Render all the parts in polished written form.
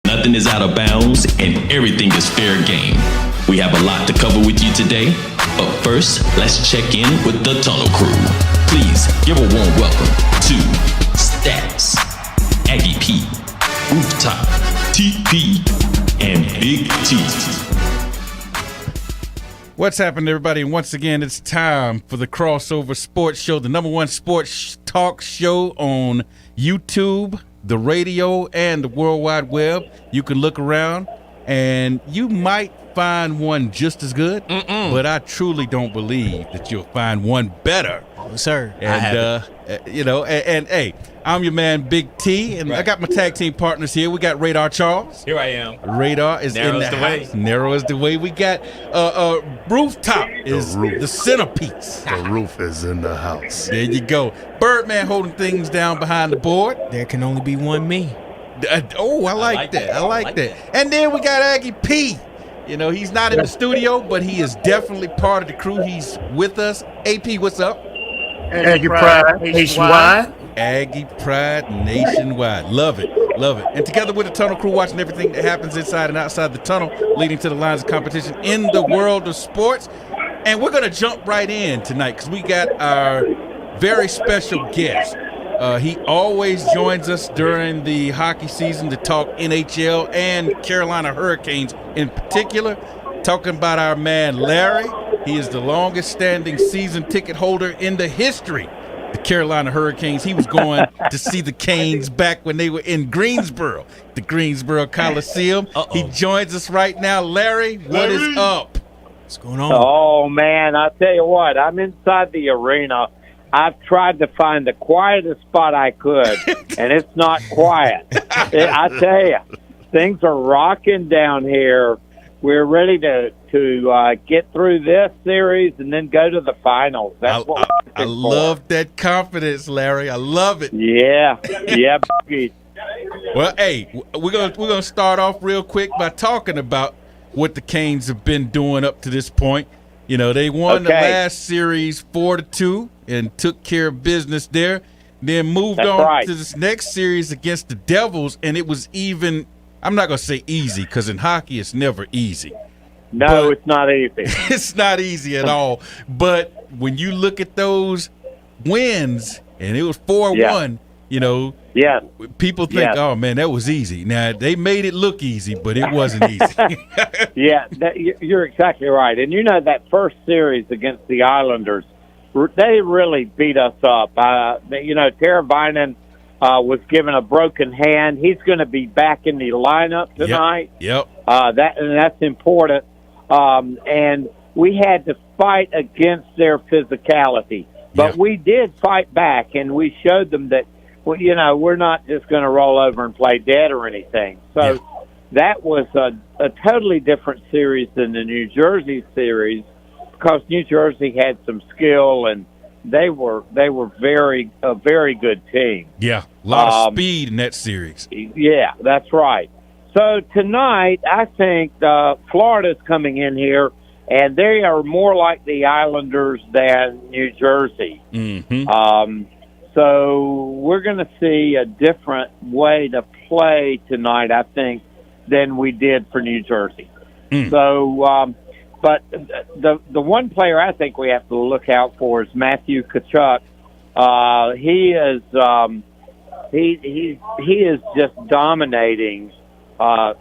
Nothing is out of bounds and everything is fair game. We have a lot to cover with you today, but first, let's check in with the Tunnel Crew. Please give a warm welcome to Stats, Aggie P, Rooftop, TP, and Big T. What's happening, everybody? And once again, it's time for the Crossover Sports Show, the number one sports talk show on YouTube, the radio, and the World Wide Web. You can look around, and you might find one just as good, but I truly don't believe that you'll find one better. Oh, sir. And, hey, I'm your man, Big T, and I got my tag team partners here. We got Radar Charles. Here I am. Radar is Narrow in is the the way. house. Narrow is the way. We got Rooftop is roof. the centerpiece. The roof is in the house. There you go. Birdman holding things down behind the board. There can only be one me. I like that. I like that. And then we got Aggie P. You know, he's not in the studio, but he is definitely part of the crew. He's with us. AP, what's up? Aggie Pride nationwide. Aggie Pride nationwide. Love it. Love it. And together with the Tunnel Crew, watching everything that happens inside and outside the tunnel, leading to the lines of competition in the world of sports. And we're going to jump right in tonight because we got our very special guest. He always joins us during the hockey season to talk NHL and Carolina Hurricanes in particular. Talking about our man Larry. He is the longest standing season ticket holder in the history of the Carolina Hurricanes. He was going to see the Canes back when they were in Greensboro, the Greensboro Coliseum. He joins us right now. Larry, what is up? What's going on? Oh, man, I tell you what, I'm inside the arena. I've tried to find the quietest spot I could, and it's not quiet. I tell you, things are rocking down here. We're ready to get through this series and then go to the finals. That's what I love that confidence, Larry. I love it. Yeah. Well, hey, we're gonna start off real quick by talking about what the Canes have been doing up to this point. You know, they won the last series 4-2 and took care of business there. Then moved on to this next series against the Devils, and it was even. I'm not going to say easy because in hockey it's never easy. No, it's not easy. It's not easy at all. But when you look at those wins, and it was 4-1, you know, people think, oh, man, that was easy. Now, they made it look easy, but it wasn't easy. You're exactly right. And you know that first series against the Islanders, they really beat us up. Teravainen was given a broken hand. He's going to be back in the lineup tonight. Yep. That's important. And we had to fight against their physicality. But we did fight back, and we showed them that, we're not just going to roll over and play dead or anything. So that was a totally different series than the New Jersey series because New Jersey had some skill and they were a very good team. Yeah, a lot of speed in that series. Yeah, that's right. So tonight, I think Florida's coming in here, and they are more like the Islanders than New Jersey. Mm-hmm. So we're going to see a different way to play tonight, I think, than we did for New Jersey. So. But the one player I think we have to look out for is Matthew Tkachuk. He is just dominating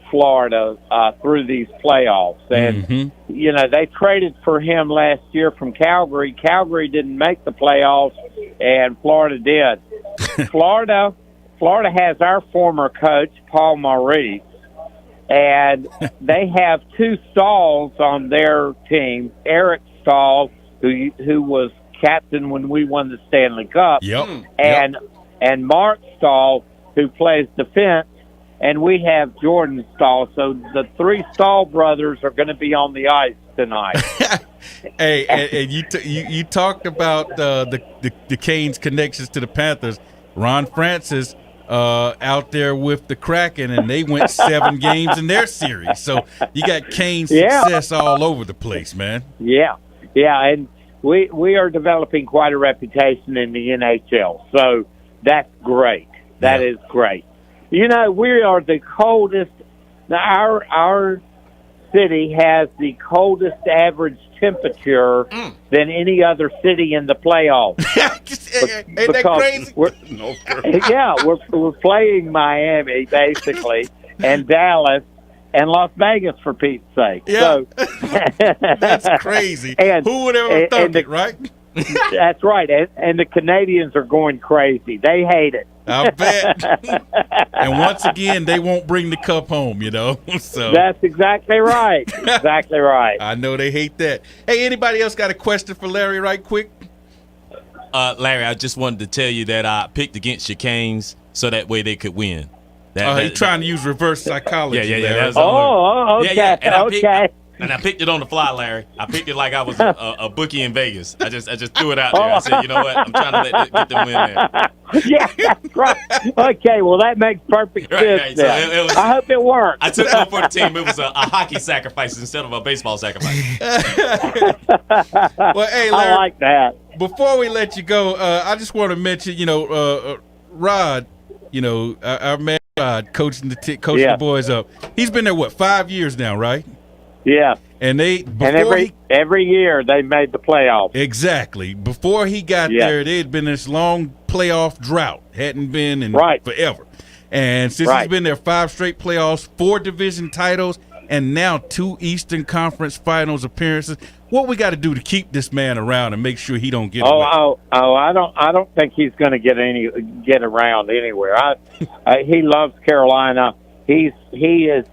Florida through these playoffs, and they traded for him last year from Calgary. Calgary didn't make the playoffs, and Florida did. Florida has our former coach Paul Maurice. And they have two Stalls on their team. Eric Stahl, who was captain when we won the Stanley Cup, and Mark Stahl, who plays defense, and we have Jordan Stahl. So the three Stahl brothers are going to be on the ice tonight. Hey, and you talked about the Canes' connections to the Panthers. Ron Francis. Out there with the Kraken, and they went 7 games in their series. So you got Kane's success all over the place, man. Yeah, and we are developing quite a reputation in the NHL. So that's great. That is great. We are the coldest Now, our city has the coldest average temperature than any other city in the playoffs. Ain't that crazy? We're playing Miami basically, and Dallas, and Las Vegas for Pete's sake. Yeah. So, that's crazy. And, who would ever thunk it, right? That's right. And the Canadians are going crazy. They hate it. I'll bet. And once again, they won't bring the cup home, So that's exactly right. Exactly right. I know they hate that. Hey, anybody else got a question for Larry right quick? Larry, I just wanted to tell you that I picked against your Canes so that way they could win. He's trying to use reverse psychology. Okay. And I picked it on the fly, Larry. I picked it like I was a bookie in Vegas. I just threw it out there. I said, you know what? I'm trying to get them win there. Yeah, that's right. Okay, well, that makes perfect sense. Right. So it was, I hope it worked. I took one for the team. It was a hockey sacrifice instead of a baseball sacrifice. Well, hey, Larry, I like that. Before we let you go, I just want to mention, Rod, our man Rod, coaching the boys up. He's been there, 5 years now, right? Yeah. And every year they made the playoffs. Exactly. Before he got there, they had been this long playoff drought. Hadn't been in forever. And since he's been there, 5 straight playoffs, 4 division titles, and now 2 Eastern Conference Finals appearances. What we got to do to keep this man around and make sure he don't get away? I don't think he's going to get around anywhere. He loves Carolina. He is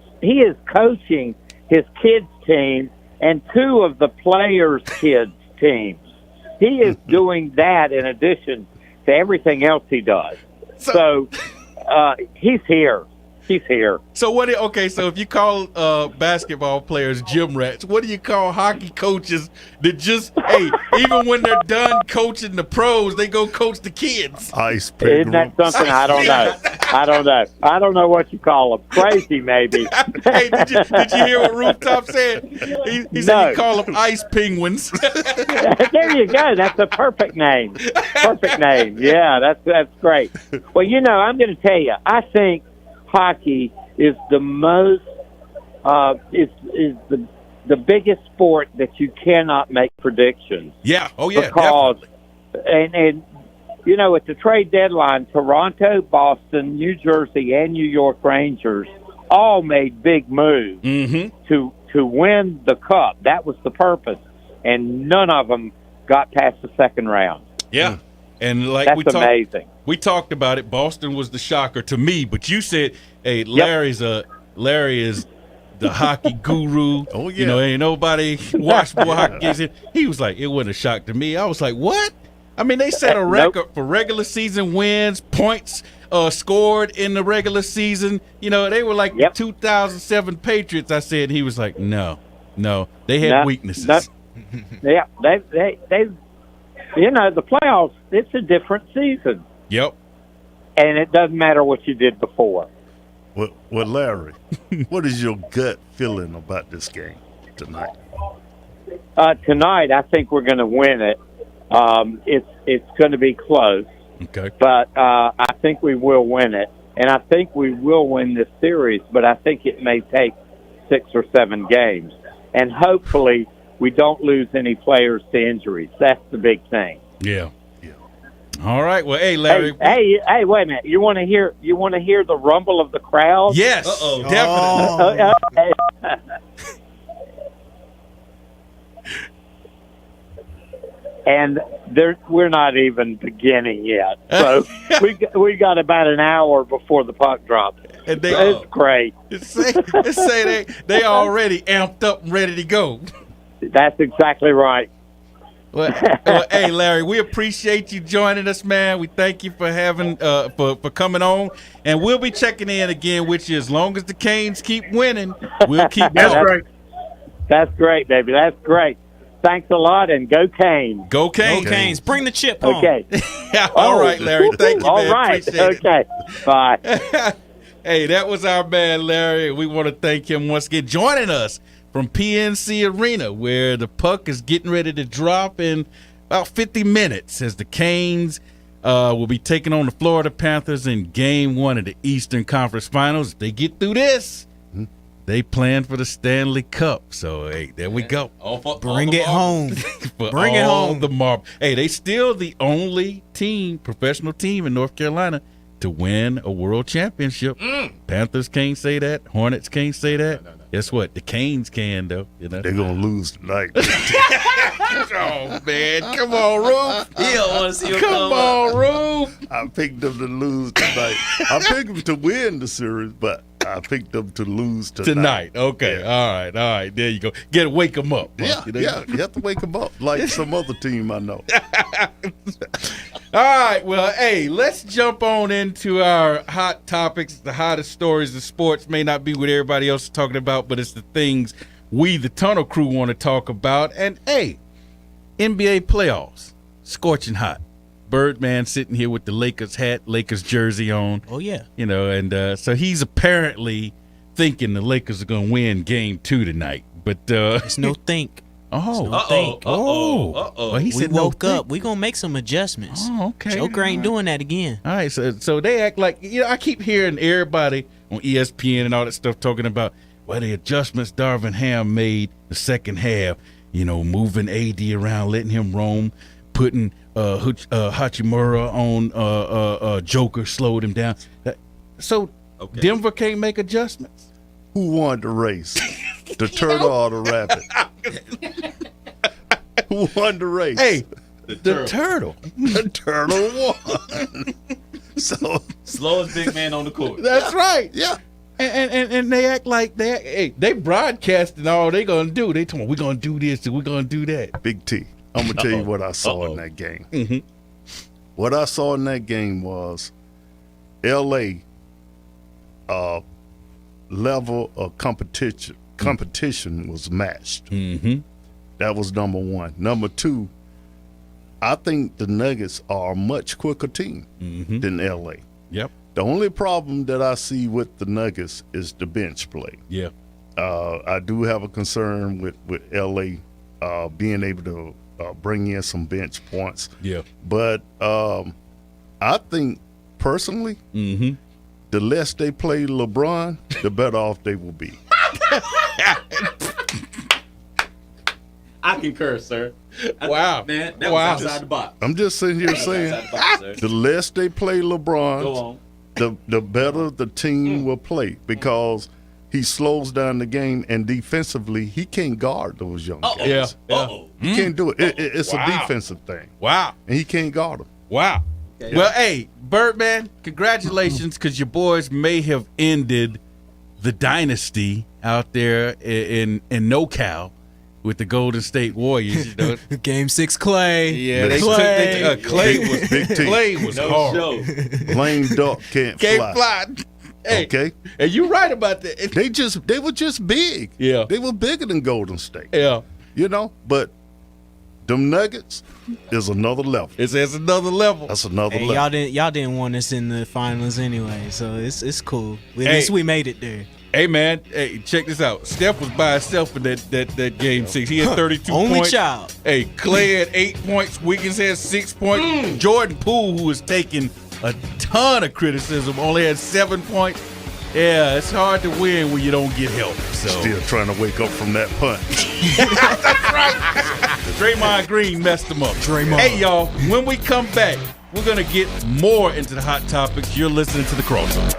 coaching his kids' team and 2 of the players' kids' teams. He is doing that in addition to everything else he does. So he's here. He's here. So so if you call basketball players gym rats, what do you call hockey coaches that just, even when they're done coaching the pros, they go coach the kids? Ice pick. Isn't that something? I don't know. I don't know what you call them. Crazy, maybe. Hey, did you hear what Rooftop said? He said he call them ice penguins. There you go. That's a perfect name. Perfect name. Yeah, that's great. Well, I'm going to tell you, I think hockey is the most is the biggest sport that you cannot make predictions. Yeah. Oh yeah. Because definitely. and at the trade deadline, Toronto, Boston, New Jersey, and New York Rangers all made big moves to win the cup. That was the purpose, and none of them got past the second round. Yeah. And that's amazing. We talked about it. Boston was the shocker to me, but you said, "Hey, Larry is the hockey guru." Oh yeah. Ain't nobody watched more hockey. He was like, "It wasn't a shock to me." I was like, "What?" I mean, they set a record for regular season wins, points scored in the regular season. They were like the 2007 Patriots. I said, he was like, "No, they had weaknesses." Yeah, they. The playoffs, it's a different season. Yep. And it doesn't matter what you did before. Well, Larry, what is your gut feeling about this game tonight? Tonight, I think we're going to win it. It's going to be close. Okay. But I think we will win it. And I think we will win this series, but I think it may take 6 or 7 games. And hopefully we don't lose any players to injuries. That's the big thing. Yeah. All right. Well, hey, Larry. Hey, wait a minute. You want to hear the rumble of the crowd? Yes. Definitely. And we're not even beginning yet. So we got about an hour before the puck drops. And it's great. Say they already amped up and ready to go. That's exactly right. Well, hey, Larry, we appreciate you joining us, man. We thank you for having for coming on, and we'll be checking in again with you as long as the Canes keep winning. We'll keep going. That's great, baby. That's great. Thanks a lot, and go Canes. Go Canes. Go Canes. Bring the chip home. Okay. All right, Larry. Thank you, man. All right. Appreciate it. Bye. Hey, that was our man, Larry. We want to thank him once again joining us from PNC Arena, where the puck is getting ready to drop in about 50 minutes as the Canes will be taking on the Florida Panthers in Game 1 of the Eastern Conference Finals. If they get through this, They playing for the Stanley Cup. So, hey, there we go. Bring it home. Bring it home. The marble. Hey, they still the only professional team in North Carolina to win a world championship. Panthers can't say that. Hornets can't say that. No. Guess what? The Canes can, though. You know? They're going to lose tonight. Oh, man. Come on, Roof. He don't want to see him Come on, Roof. I picked them to lose tonight. I picked them to win the series, but I picked them to lose tonight. Okay. Yeah. All right. There you go. Wake them up. Yeah, you have to wake them up like some other team I know. All right. Well, hey, let's jump on into our hot topics. The hottest stories of sports may not be what everybody else is talking about, but it's the things we, the Tunnel Crew, want to talk about. And, hey, NBA playoffs, scorching hot. Birdman sitting here with the Lakers hat, Lakers jersey on. Oh, yeah. You know, and so he's apparently thinking the Lakers are going to win Game 2 tonight. But It's no think. Well, he We said woke no up. We gonna make some adjustments. Oh, okay. Joker ain't doing that again. All right, so they act like, I keep hearing everybody on ESPN and all that stuff talking about, the adjustments Darvin Ham made the second half, moving AD around, letting him roam, putting Hachimura on Joker, slowed him down. So Denver can't make adjustments. Who won the race? The turtle or the rabbit? Who won the race? Hey, the turtle. The turtle won. So Slowest big man on the court. That's right. yeah. And they act like they broadcasting all they gonna do. They talking, we're gonna do this and we're gonna do that. Big T. I'm gonna tell you what I saw in that game. Mm-hmm. What I saw in that game was LA level of competition was matched. Mm-hmm. That was number one. Number two, I think the Nuggets are a much quicker team than LA. Yep. The only problem that I see with the Nuggets is the bench play. Yeah. I do have a concern with LA being able to bring in some bench points. Yeah. But I think personally, the less they play LeBron, the better off they will be. I concur, sir. Wow. Man, that Wow. was outside the box. I'm just sitting here saying, Outside the box, sir. the less they play Go LeBron, on. the better the team will play because he slows down the game, and defensively, he can't guard those young guys. Yeah. Uh-oh. He can't do it. It's Wow. a defensive thing, Wow. and he can't guard them. Wow. Okay. Well, hey, Birdman, congratulations, because your boys may have ended the dynasty out there in NoCal with the Golden State Warriors. Game 6 Clay. Yeah, they Clay. took Clay was Big T. Clay was No hard. show. Lame duck can't Can't fly. fly. Hey, Okay, and you right about that. they were just big. Yeah. They were bigger than Golden State. Yeah, But them Nuggets is another level. it's another level. That's another Hey, level. y'all didn't want us in the finals anyway, so it's cool. At Hey. least we made it there. Hey man, hey, check this out. Steph was by himself in that game 6. He had 32 Only points. child. Hey, Clay had 8 points. Wiggins had 6 points. Jordan Poole, who was taking a ton of criticism, only had 7 points. Yeah, it's hard to win when you don't get help. So Still trying to wake up from that punch. Draymond Green messed him up. Draymond. Hey y'all, when we come back, we're gonna get more into the hot topics. You're listening to The Crossover.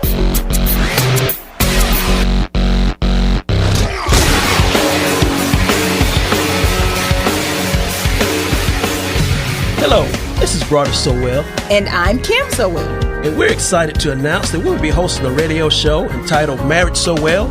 Hello, this is Brother Sowell, And I'm Kim Sowell. and we're excited to announce that we'll be hosting a radio show entitled Marriage So Well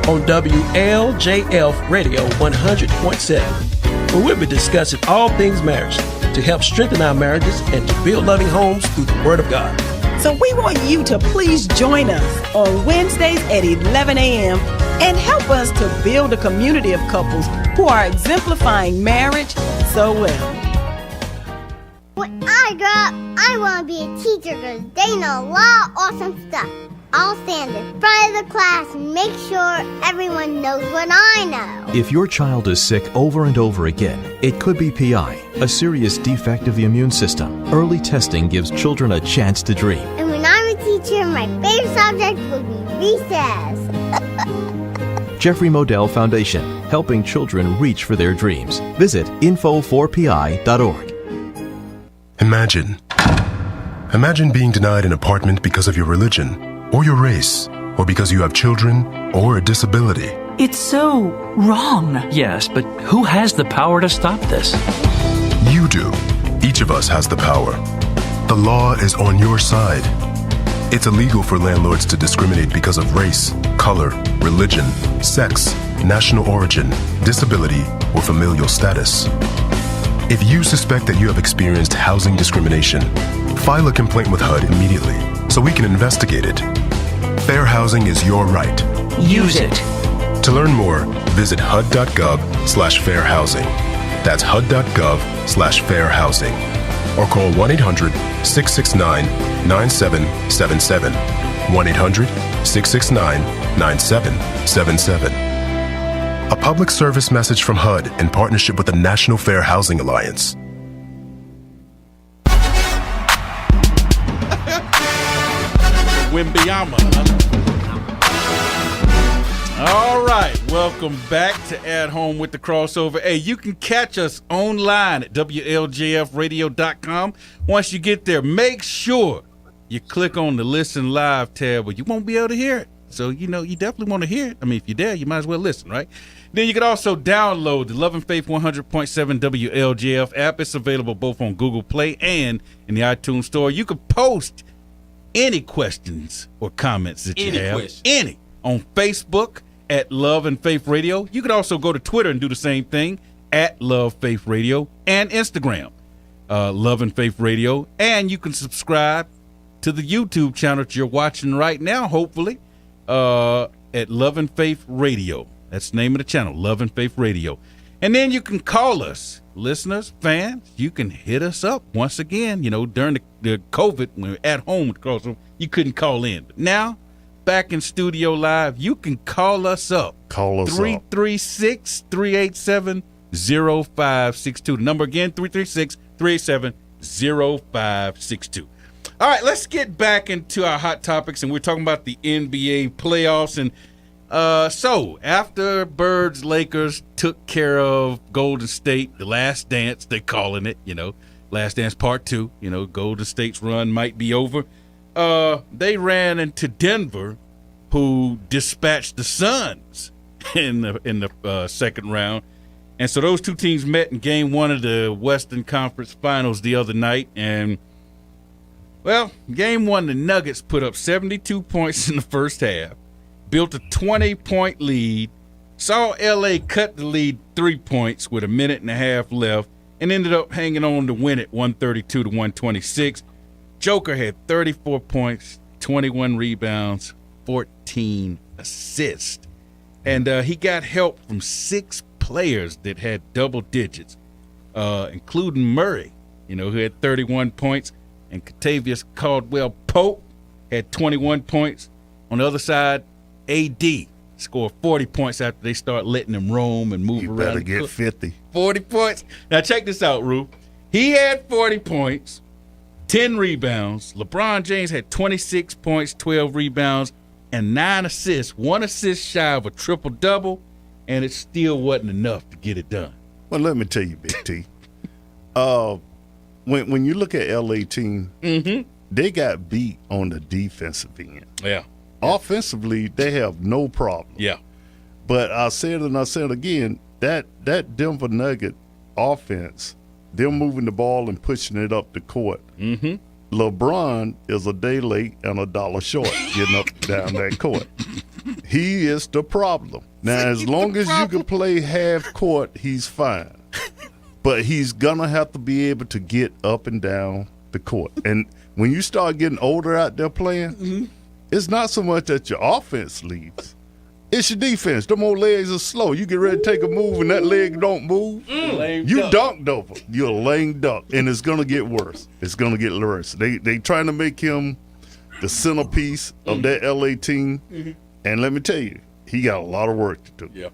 on WLJF Radio 100.7, where we'll be discussing all things marriage to help strengthen our marriages and to build loving homes through the Word of God. So we want you to please join us on Wednesdays at 11 a.m. and help us to build a community of couples who are exemplifying marriage so well. When I grow up, I want to be a teacher because they know a lot of awesome stuff. I'll stand in front of the class and make sure everyone knows what I know. If your child is sick over and over again, it could be PI, a serious defect of the immune system. Early testing gives children a chance to dream. And when I'm a teacher, my favorite subject will be recess. Jeffrey Modell Foundation, helping children reach for their dreams. Visit info4pi.org. Imagine being denied an apartment because of your religion, or your race, or because you have children, or a disability. It's so wrong. Yes, but who has the power to stop this? You do. Each of us has the power. The law is on your side. It's illegal for landlords to discriminate because of race, color, religion, sex, national origin, disability, or familial status. If you suspect that you have experienced housing discrimination, file a complaint with HUD immediately so we can investigate it. Fair housing is your right. Use it. To learn more, visit hud.gov/fairhousing. That's hud.gov/fairhousing. Or call 1-800-669-9777. 1-800-669-9777. A public service message from HUD in partnership with the National Fair Housing Alliance. Wimbyama. All right, welcome back to At Home with the Crossover. Hey, you can catch us online at WLJFradio.com. Once you get there, make sure you click on the Listen Live tab, or you won't be able to hear it. So, you definitely want to hear it. I mean, if you're there, you might as well listen, right? Then you can also download the Love and Faith 100.7 WLJF app. It's available both on Google Play and in the iTunes Store. You can post any questions or comments that you have. Any. On Facebook at Love and Faith Radio. You can also go to Twitter and do the same thing at Love Faith Radio, and Instagram, Love and Faith Radio. And you can subscribe to the YouTube channel that you're watching right now, hopefully, at Love and Faith Radio. That's the name of the channel, Love and Faith Radio. And then you can call us, listeners, fans. You can hit us up once again. During the COVID, when we were at home, you couldn't call in. But now, back in studio live, you can call us up. Call us 336-387-0562. The number again, 336-387-0562. All right, let's get back into our hot topics, and we're talking about the NBA playoffs. And so after Birds Lakers took care of Golden State, the last dance, they're calling it, last dance part 2, Golden State's run might be over. They ran into Denver, who dispatched the Suns in the second round. And so those two teams met in game 1 of the Western Conference Finals the other night. And, well, game 1, the Nuggets put up 72 points in the first half, built a 20-point lead, saw L.A. cut the lead 3 points with a minute and a half left, and ended up hanging on to win it 132-126. Joker had 34 points, 21 rebounds, 14 assists. And he got help from 6 players that had double digits, including Murray, who had 31 points, and Kentavious Caldwell-Pope had 21 points. On the other side, AD scored 40 points after they start letting him roam and move around. You better get 50. 40 points. Now check this out, Rue. He had 40 points. 10 rebounds. LeBron James had 26 points, 12 rebounds, and 9 assists. 1 assist shy of a triple-double, and it still wasn't enough to get it done. Well, let me tell you, Big T. When you look at L.A. team, they got beat on the defensive end. Yeah. Offensively, they have no problem. Yeah. But I said it and I said it again, that Denver Nugget offense, them moving the ball and pushing it up the court. LeBron is a day late and a dollar short getting up down that court. He is the problem. Now, as long as you can play half court, he's fine. But he's going to have to be able to get up and down the court. And when you start getting older out there playing, it's not so much that your offense leaves. It's your defense. Them old legs are slow. You get ready to take a move and that leg don't move. You dunked over. You're a lame duck. And it's going to get worse. It's going to get worse. They trying to make him the centerpiece of that L.A. team. And let me tell you, he got a lot of work to do. Yeah.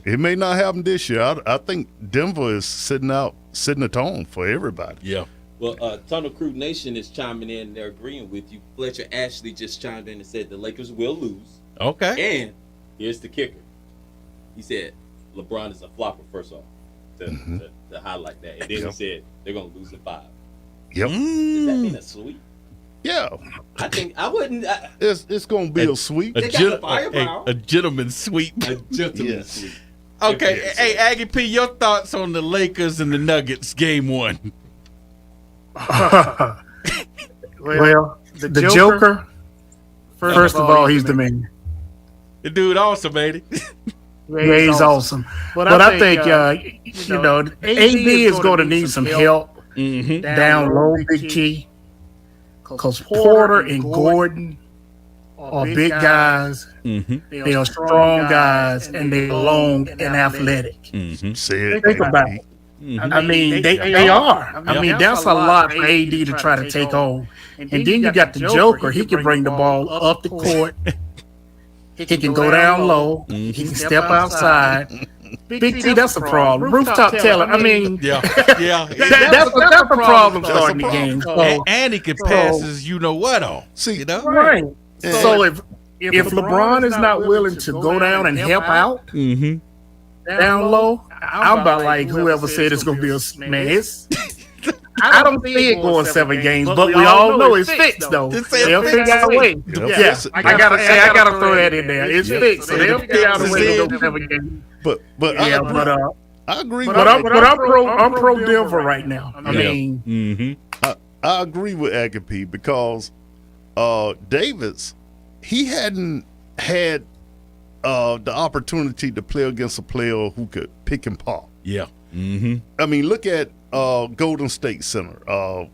It may not happen this year. I think Denver is setting the tone for everybody. Yeah. Well, Tunnel Crew Nation is chiming in. They're agreeing with you. Fletcher Ashley just chimed in and said the Lakers will lose. Okay. And here's the kicker. he said LeBron is a flopper first off to highlight that, and then he said they're gonna lose in 5. Yep. Does that mean a sweep? Yeah. I think I wouldn't. It's gonna be a sweep. They got the firepower. A gentleman's sweep. A gentleman's sweep. Okay, hey Aggie P, your thoughts on the Lakers and the Nuggets game 1? Well, the Joker. First of all, he's the man. The dude awesome, ain't he? Yeah, he's awesome. But I think AD is going to need some help down low, Big T. Because Porter and Gordon are big guys. They are strong guys, and they're long and athletic. Think about it. I mean, they are. I mean, that's a lot for AD to try to take on. And then you got the Joker. He can bring the ball up the court. He can go down low. He can step outside. Big T, that's a problem. Rooftop talent. I mean, that's a problem starting the game. And he can pass his you-know-what on. See, right. So if LeBron is not willing to go down and help out down low, I'm about like whoever said it's going to be a mess. I don't see it going 7 games, but we all know it's fixed though. They'll figure out a way. Yeah, I gotta throw that in there. It's fixed, so they'll figure out a way to go 7 games. But I agree. But I'm pro Denver right now. I mean, I agree with Agape because Davis, he hadn't had the opportunity to play against a player who could pick and pop. Yeah. I mean, look at Golden State Center.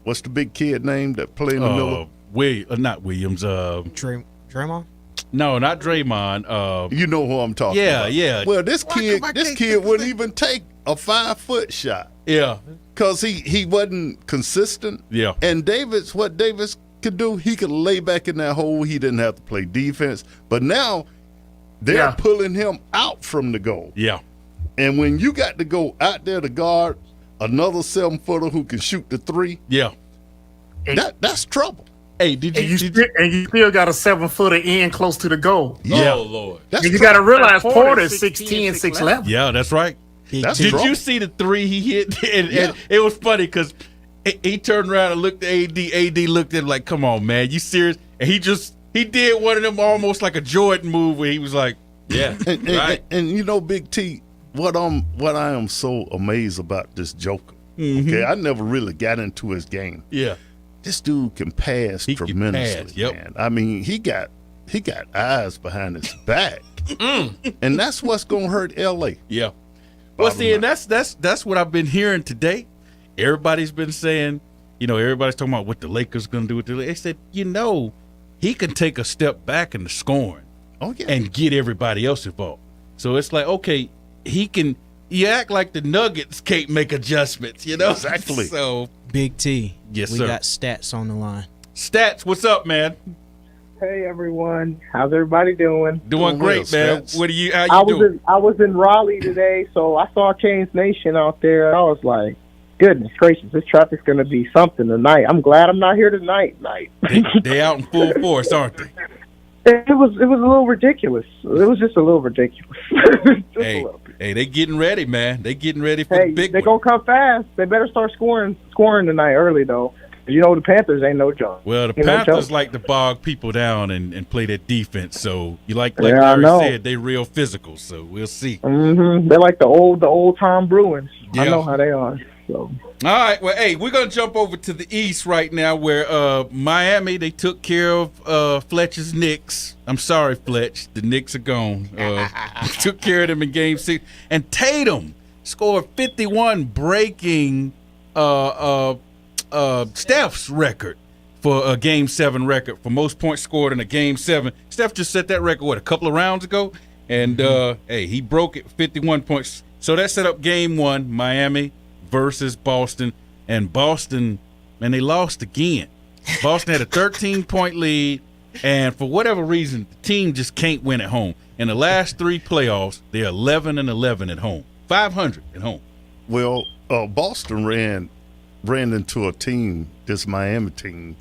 What's the big kid name that played in the middle? Not Williams. Draymond? No, not Draymond. You know who I'm talking about. Yeah. Well, this kid wouldn't even take a 5-foot shot. Yeah. Because he wasn't consistent. Yeah. And what Davis could do, he could lay back in that hole. He didn't have to play defense. But now they're pulling him out from the goal. Yeah. And when you got to go out there to guard another 7-footer who can shoot the 3, that's trouble. Hey, you still got a 7-footer in close to the goal. Yeah. Oh Lord. And you got to realize Porter is 6'10", 6'11". Yeah, that's right. Did you see the 3 he hit? And it was funny because he turned around and looked at AD. AD looked at him like, "Come on, man, you serious?" And he did one of them almost like a Jordan move where he was like, "Yeah, right." And you know, Big T, what I am so amazed about this Joker. Okay, I never really got into his game. Yeah, this dude can pass tremendously. Man. I mean, he got eyes behind his back, and that's what's gonna hurt LA. Yeah. Well, see, and that's what I've been hearing today. Everybody's been saying, everybody's talking about what the Lakers gonna do with the Lakers. They said, he can take a step back in the scoring, and get everybody else involved. So it's like, okay, he can. You act like the Nuggets can't make adjustments, Exactly. So Big T, yes, we sir. got Stats on the line. Stats, what's up, man? Hey everyone, how's everybody doing? Doing great, man. Stats. How you doing? I was in Raleigh today, so I saw Canes Nation out there. I was like, goodness gracious, this traffic's going to be something tonight. I'm glad I'm not here tonight. They out in full force, aren't they? It was a little ridiculous. It was just a little ridiculous. Hey, they getting ready, man. They getting ready for the big one. They gonna come fast. They better start scoring tonight early though. The Panthers ain't no joke. Well, the Panthers like to bog people down and play that defense. So you like Larry said, they real physical. So we'll see. They're like the old Tom Bruins. Yeah. I know how they are. So. All right, well, hey, we're gonna jump over to the East right now, where Miami, they took care of Fletcher's Knicks. I'm sorry, Fletch, the Knicks are gone. Took care of them in Game 6, and Tatum scored 51, breaking Steph's record for a Game 7 record for most points scored in a Game 7. Steph just set that record a couple of rounds ago, and hey, he broke it, 51 points. So that set up Game 1, Miami versus Boston, and Boston, man, they lost again. Boston had a 13-point lead, and for whatever reason, the team just can't win at home. In the last 3 playoffs, they're 11-11 at home, 500 at home. Well, Boston ran into a team, this Miami team,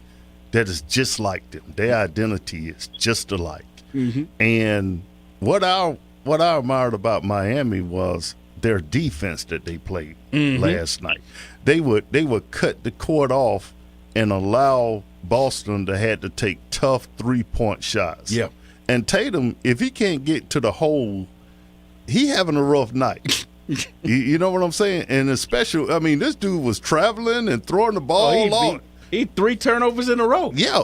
that is just like them. Their identity is just alike. And what our what I admired about Miami was their defense that they played last night. They would cut the court off and allow Boston to have to take tough 3-point shots. Yeah. And Tatum, if he can't get to the hole, he having a rough night. you know what I'm saying? And especially, I mean, this dude was traveling and throwing the ball all. He 3 turnovers in a row. Yeah,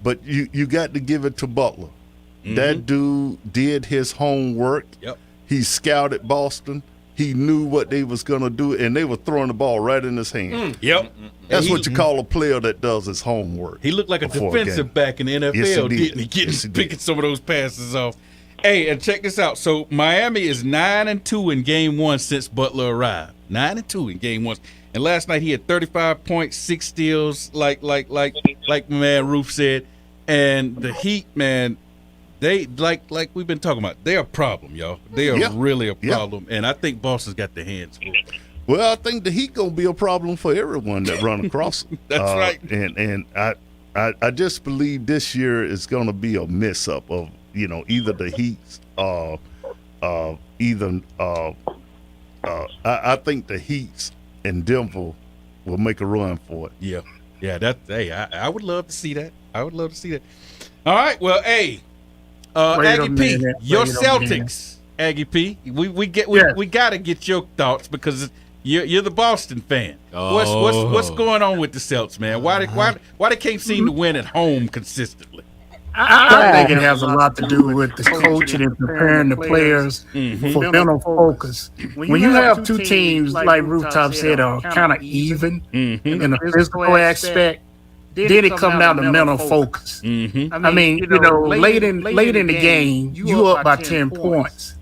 but you got to give it to Butler. That dude did his homework. Yep. He scouted Boston. He knew what they was going to do, and they were throwing the ball right in his hand. Yep. That's what you call a player that does his homework. He looked like a defensive back in the NFL, Yes, he did. didn't he? Picking some of those passes off. Hey, and check this out. So Miami is 9-2 in Game 1 since Butler arrived. 9-2 in Game 1. And last night he had 35 points, 6 steals, like my man Roof said. And the Heat, man, they like we've been talking about. They're a problem, y'all. They are really a problem, and I think Boston's got their hands full. Well, I think the Heat gonna be a problem for everyone that run across them. That's right. And I just believe this year is gonna be a mess up of either the Heat's I think the Heat's and Denver will make a run for it. Yeah. I would love to see that. All right. Well, hey. Aggie P, your Celtics, Aggie P. We got to get your thoughts because you're the Boston fan. What's going on with the Celtics, man? Why they can't seem to win at home consistently? I think it has a lot to do with the coaching and preparing the players for mental focus. When you have two teams, like Rooftop said, are kind of even in the physical aspect, then it comes down to mental focus. I mean, late in the game, you up by 10 points.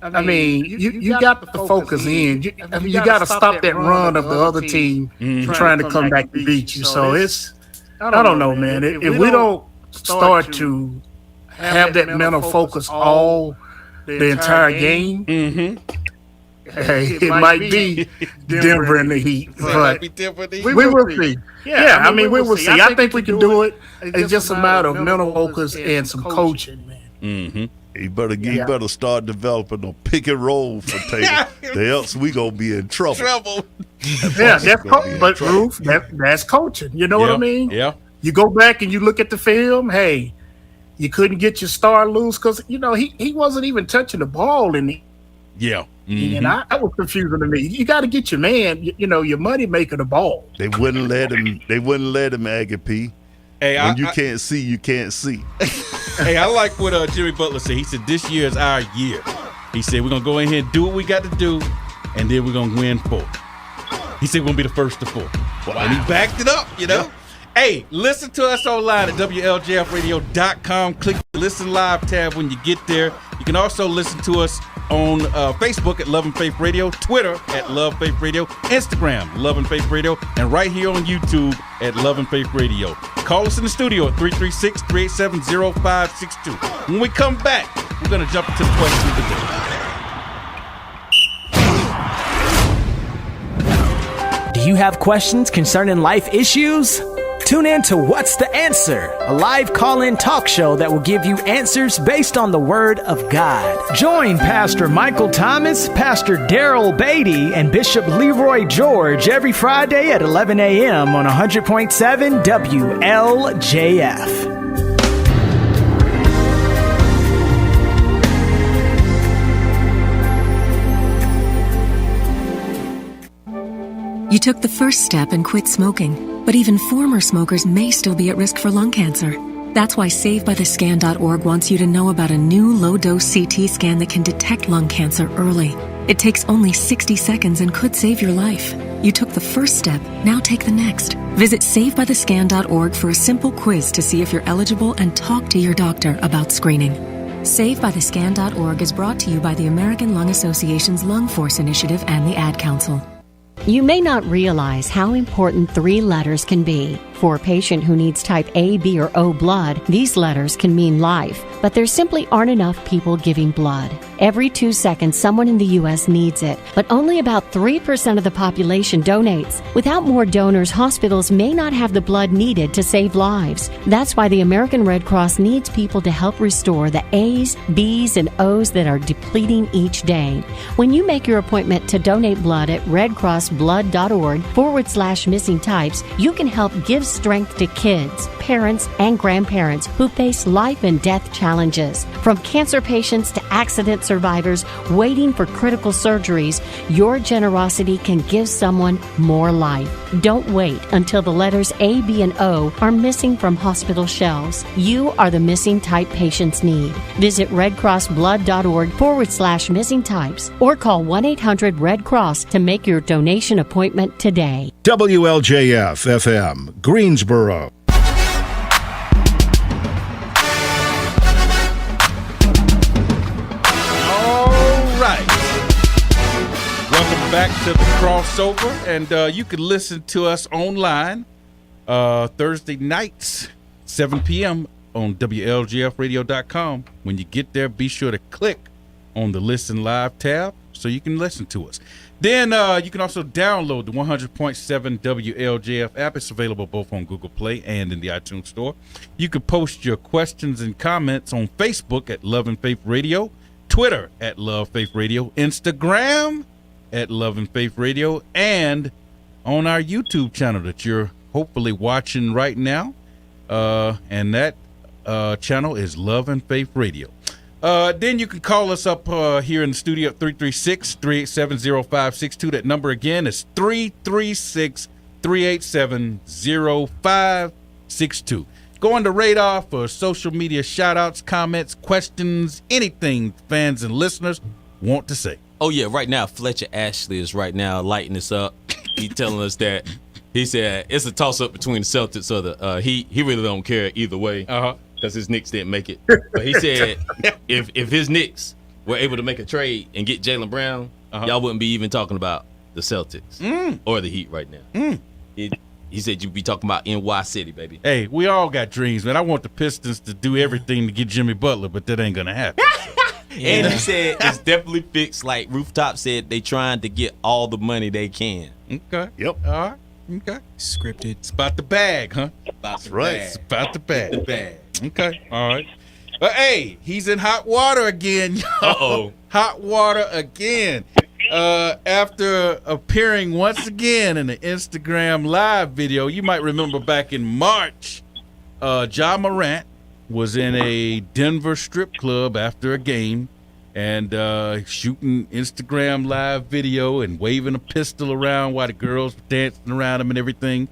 I mean, you got to focus in. You got to stop that run of the other team trying to come back to beat you. So I don't know, man. If we don't start to have that mental focus all the entire game, hey, it might be Denver and the Heat, but we will see. Yeah, I mean, we will see. I think we can do it. It's just a matter of mental focus and some coaching, man. You better start developing a pick and roll for Tatum, or else we gonna be in trouble. But Roof, that's coaching. You know what I mean? Yeah. You go back and you look at the film. Hey, you couldn't get your star loose because he wasn't even touching the ball in the. Yeah. And I was confusing to me. You got to get your man, your money maker the ball. They wouldn't let him. Aggie P. Hey, when you can't see, you can't see. Hey, I like what Jimmy Butler said. He said this year is our year. He said we're gonna go in here and do what we got to do, and then we're gonna win 4. He said we're gonna be the first to 4. Wow. And he backed it up, Yeah. Hey, listen to us online at WLJFradio.com. Click the Listen Live tab when you get there. You can also listen to us on Facebook at Love and Faith Radio, Twitter at Love Faith Radio, Instagram, Love and Faith Radio, and right here on YouTube at Love and Faith Radio. Call us in the studio at 336-387-0562. When we come back, we're going to jump into the question of the day. Do you have questions concerning life issues? Tune in to What's the Answer, a live call-in talk show that will give you answers based on the Word of God. Join Pastor Michael Thomas, Pastor Daryl Beatty, and Bishop Leroy George every Friday at 11 a.m. on 100.7 WLJF. You took the first step and quit smoking, but even former smokers may still be at risk for lung cancer. That's why SaveByTheScan.org wants you to know about a new low-dose CT scan that can detect lung cancer early. It takes only 60 seconds and could save your life. You took the first step, now take the next. Visit SaveByTheScan.org for a simple quiz to see if you're eligible and talk to your doctor about screening. SaveByTheScan.org is brought to you by the American Lung Association's Lung Force Initiative and the Ad Council. You may not realize how important 3 letters can be. For a patient who needs type A, B, or O blood, these letters can mean life, but there simply aren't enough people giving blood. Every 2 seconds, someone in the U.S. needs it, but only about 3% of the population donates. Without more donors, hospitals may not have the blood needed to save lives. That's why the American Red Cross needs people to help restore the A's, B's, and O's that are depleting each day. When you make your appointment to donate blood at redcrossblood.org/missing types, you can help give strength to kids, parents, and grandparents who face life and death challenges. From cancer patients to accident survivors waiting for critical surgeries, your generosity can give someone more life. Don't wait until the letters A, B, and O are missing from hospital shelves. You are the missing type patients need. Visit redcrossblood.org/missing types or call 1-800-RED-CROSS to make your donation appointment today. WLJF FM, Greensboro. Welcome back to the crossover, and you can listen to us online Thursday nights, 7 p.m. on WLGFradio.com. When you get there, be sure to click on the Listen Live tab so you can listen to us. Then you can also download the 100.7 WLJF app. It's available both on Google Play and in the iTunes Store. You can post your questions and comments on Facebook at Love and Faith Radio, Twitter at Love Faith Radio, Instagram at Love and Faith Radio, and on our YouTube channel that you're hopefully watching right now. And that channel is Love and Faith Radio. Then you can call us up here in the studio at 336-387-0562. That number again is 336-387-0562. Go on the radar for social media shout-outs, comments, questions, anything fans and listeners want to say. Oh, yeah, right now, Fletcher Ashley is right now lighting us up. He's telling us that he said it's a toss-up between the Celtics or the Heat. He really don't care either way because his Knicks didn't make it. But he said if his Knicks were able to make a trade and get Jaylen Brown, y'all wouldn't be even talking about the Celtics or the Heat right now. He said you'd be talking about NY City, baby. Hey, we all got dreams, man. I want the Pistons to do everything to get Jimmy Butler, but that ain't going to happen. And he said it's definitely fixed. Like Rooftop said, they trying to get all the money they can. Okay. Yep. All right. Okay. Scripted. It's about the bag, huh? That's right. It's about the bag. The bag. Okay. All right. But hey, he's in hot water again. Uh-oh. Hot water again. After appearing once again in the Instagram live video, you might remember back in March, Ja Morant was in a Denver strip club after a game and shooting Instagram live video and waving a pistol around while the girls were dancing around him and everything.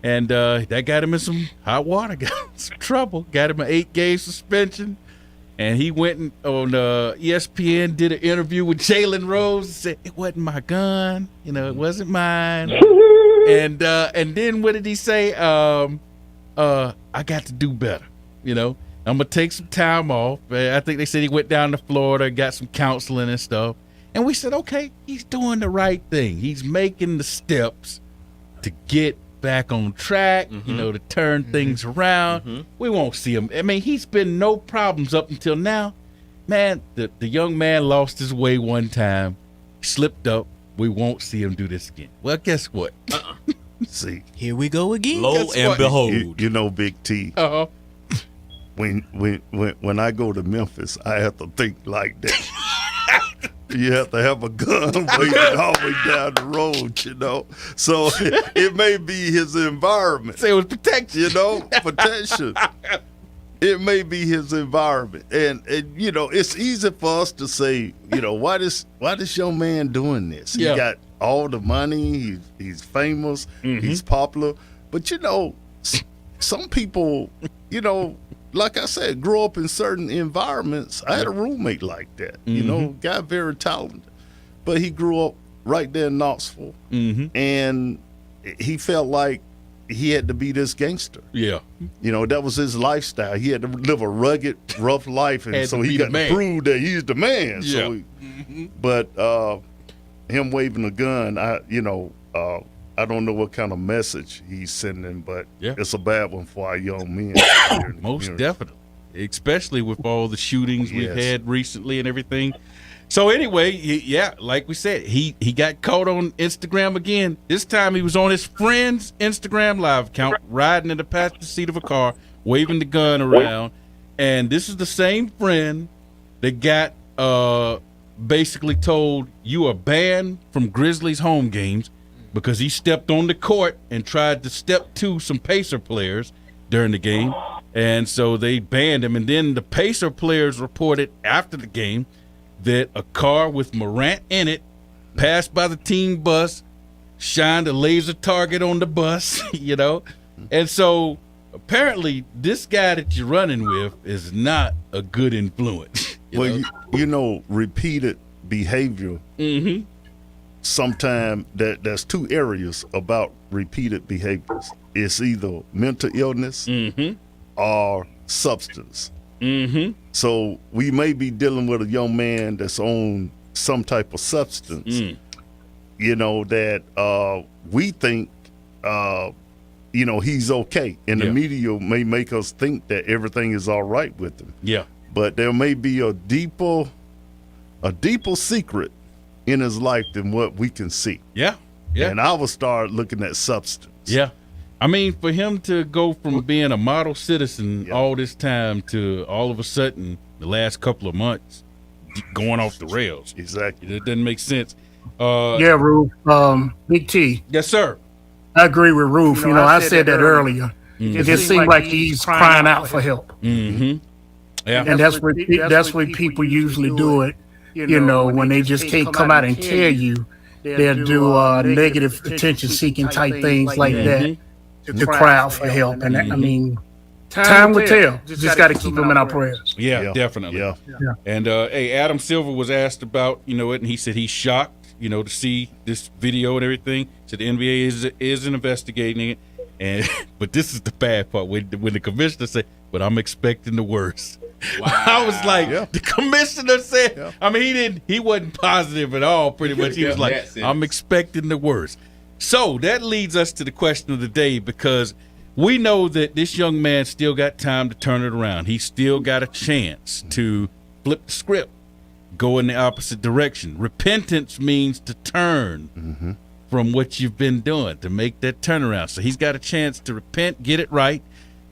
And that got him in some hot water, got him in some trouble, got him an 8-game suspension. And he went on ESPN, did an interview with Jalen Rose, and said, it wasn't my gun, it wasn't mine. And then what did he say? I got to do better, I'm going to take some time off. I think they said he went down to Florida, got some counseling and stuff. And we said, okay, he's doing the right thing. He's making the steps to get back on track, to turn things around. We won't see him. I mean, he's been no problems up until now. Man, the young man lost his way one time, slipped up. We won't see him do this again. Well, guess what? See, here we go again. Lo and behold, Big T. When I go to Memphis, I have to think like that. You have to have a gun waiting all the way down the road, So it may be his environment. Say it was protection. Protection. It may be his environment. And it's easy for us to say, why this young man doing this? He got all the money, he's famous, he's popular. But some people, like I said, grow up in certain environments. I had a roommate like that, guy very talented, but he grew up right there in Knoxville, and he felt like he had to be this gangster. Yeah. That was his lifestyle. He had to live a rugged, rough life, and so he got to prove that he's the man. Yeah. But him waving a gun, I don't know what kind of message he's sending, but it's a bad one for our young men. Most definitely, especially with all the shootings we've Yes. had recently and everything. So anyway, like we said, he got caught on Instagram again. This time he was on his friend's Instagram live account, riding in the passenger seat of a car, waving the gun around. And this is the same friend that got basically told, you are banned from Grizzlies home games because he stepped on the court and tried to step to some Pacer players during the game. And so they banned him. And then the Pacer players reported after the game that a car with Morant in it passed by the team bus, shined a laser target on the bus, you know. And so apparently this guy that you're running with is not a good influence. You know, repeated behavior. Mm-hmm. Sometimes there's two areas about repeated behaviors. It's either mental illness or substance. Mm-hmm. So we may be dealing with a young man that's on some type of substance, you know, that we think, you know, he's okay. And the media may make us think that everything is all right with him. Yeah. But there may be a deeper secret in his life than what we can see. Yeah. Yeah. And I will start looking at substance. Yeah. I mean, for him to go from being a model citizen all this time to all of a sudden the last couple of months going off the rails. Exactly. It doesn't make sense. Yeah, Roof. Big T. Yes, sir. I agree with Roof. You know, I said that earlier. It just seems like he's crying out for help. Mm-hmm. Yeah. And that's what people usually do it. You know, when they just can't come out and tell you, they'll do negative attention-seeking type things like that to cry out for help. And I mean, time will tell. Just got to keep them in our prayers. Yeah, definitely. Yeah. And hey, Adam Silver was asked about, you know, it, and he said he's shocked, you know, to see this video and everything. So the NBA is investigating it, and but this is the bad part when the commissioner said, "But I'm expecting the worst." Wow. I was like, the commissioner said. I mean, he wasn't positive at all. Pretty much, he was like, "I'm expecting the worst." So that leads us to the question of the day, because we know that this young man still got time to turn it around. He still got a chance to flip the script, go in the opposite direction. Repentance means to turn from what you've been doing, to make that turnaround. So he's got a chance to repent, get it right.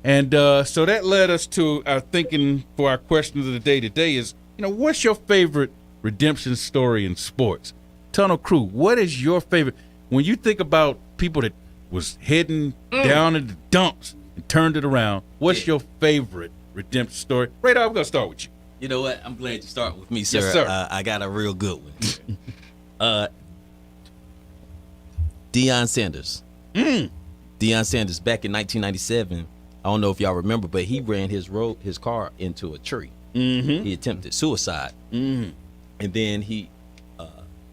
And so that led us to our thinking for our question of the day today is, you know, what's your favorite redemption story in sports? Tunnel Crew, what is your favorite? When you think about people that was heading down in the dumps and turned it around, what's your favorite redemption story? Radar, we're going to start with you. You know what? I'm glad you start with me, sir. Yes, sir. I got a real good one. Deion Sanders. Deion Sanders, back in 1997, I don't know if y'all remember, but he ran his car into a tree. He attempted suicide. And then he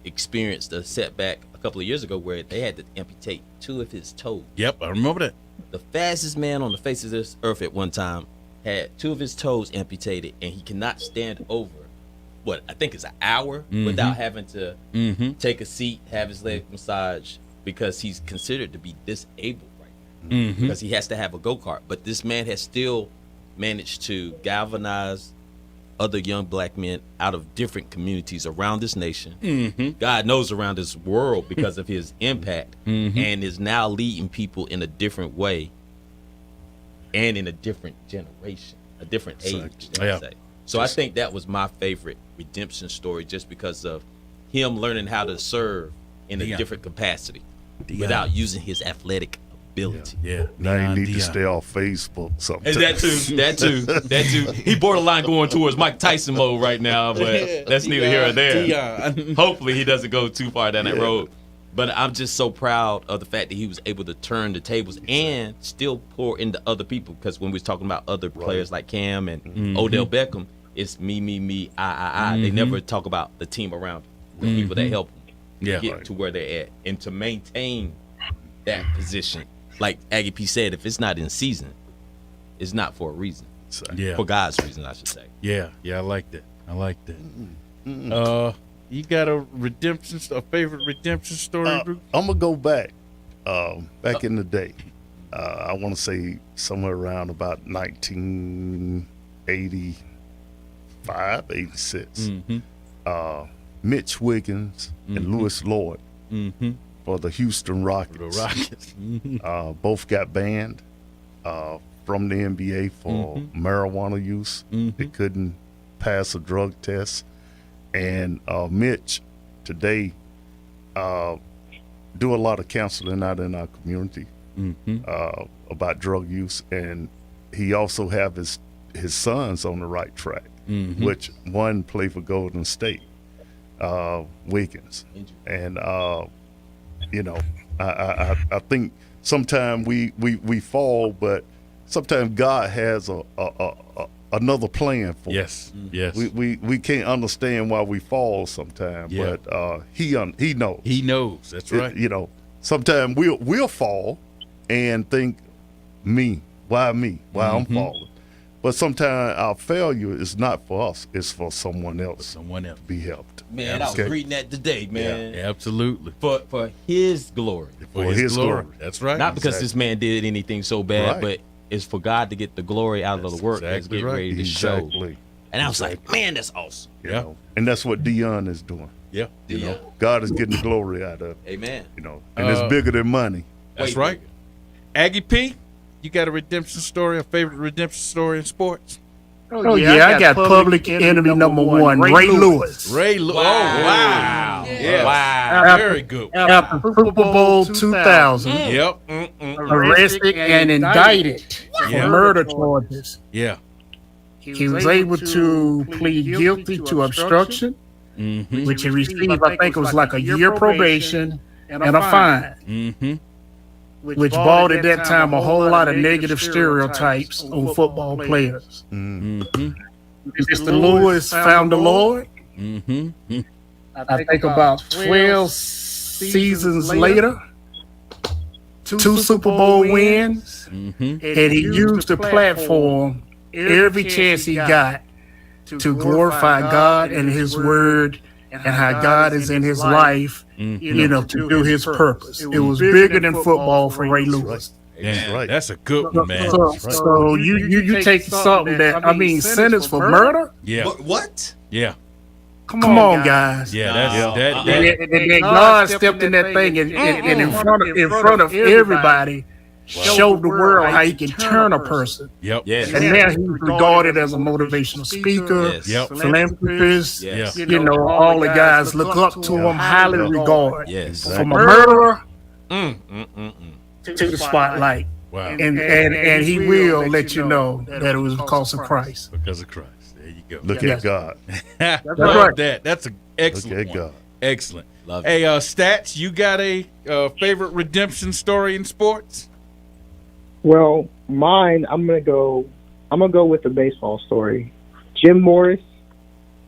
experienced a setback a couple of years ago where they had to amputate 2 of his toes. Yep, I remember that. The fastest man on the face of this earth at one time had 2 of his toes amputated, and he cannot stand over what I think is an hour without having to take a seat, have his leg massaged, because he's considered to be disabled right now because he has to have a go-kart. But this man has still managed to galvanize other young black men out of different communities around this nation. God knows around this world because of his impact, and is now leading people in a different way and in a different generation, a different age, let's say. So I think that was my favorite redemption story, just because of him learning how to serve in a different capacity without using his athletic ability. Now you need to stay off Facebook sometimes. And that too. He borderline going towards Mike Tyson mode right now, but that's neither here or there. Hopefully he doesn't go too far down that road. But I'm just so proud of the fact that he was able to turn the tables and still pour into other people, because when we was talking about other players like Cam and Odell Beckham, it's me, I. They never talk about the team around them, the people that help them get to where they're at, and to maintain that position. Like Aggie P said, if it's not in season, it's not for a reason. For God's reason, I should say. Yeah, I like that. You got a favorite redemption story, Bruce? I'm gonna go back. back in the day, I want to say somewhere around about 1985, 86. Mitch Wiggins and Lewis Lord for the Houston Rockets. Both got banned from the NBA for marijuana use. They couldn't pass a drug test. And Mitch today do a lot of counseling out in our community about drug use, and he also have his sons on the right track, which one play for Golden State, Wiggins, and you know, I think sometimes we fall, but sometimes God has another plan for us. Yes. We can't understand why we fall sometimes, but he knows. He knows. That's right. You know, sometimes we'll fall and think, why I'm falling. But sometimes our failure is not for us; it's for someone else. To be helped. Man, I was reading that today, man. Yeah, absolutely. For his glory. For his glory. That's right. Not because this man did anything so bad, but it's for God to get the glory out of the work that's getting ready to show. And I was like, man, that's awesome. You know? And that's what Dion is doing. Yeah. You know, God is getting the glory out of it. Amen. You know, and it's bigger than money. That's right. Aggie P, you got a redemption story, a favorite redemption story in sports? Oh yeah, I got public enemy number one, Ray Lewis. Ray Lewis. Oh, wow. Yeah. Wow. Very good. After Super Bowl 2000. Yep. Arrested and indicted for murder charges. Yeah. He was able to plead guilty to obstruction, which he received, I think it was like a year probation and a fine, which brought at that time a whole lot of negative stereotypes on football players. Mr. Lewis found the Lord. I think about 12 seasons later, 2 Super Bowl wins, and he used the platform every chance he got to glorify God and His Word and how God is in his life, you know, to do His purpose. It was bigger than football for Ray Lewis. Yeah, right. That's a good one, man. So you take something that, I mean, sentence for murder? Yeah. What? Yeah. Come on, guys. Yeah, that's And then God stepped in that thing and in front of everybody showed the world how He can turn a person. Yep. Yes. And now he's regarded as a motivational speaker, philanthropist. You know, all the guys look up to him, highly regard. Yes. From a murderer to the spotlight. Wow. And he will let you know that it was because of Christ. Because of Christ. There you go. Look at God. That's right. That's an excellent Look at one. God. Excellent. Love hey, Stats, you got a favorite redemption story in sports? Well, mine, I'm gonna go with the baseball story. Jim Morris,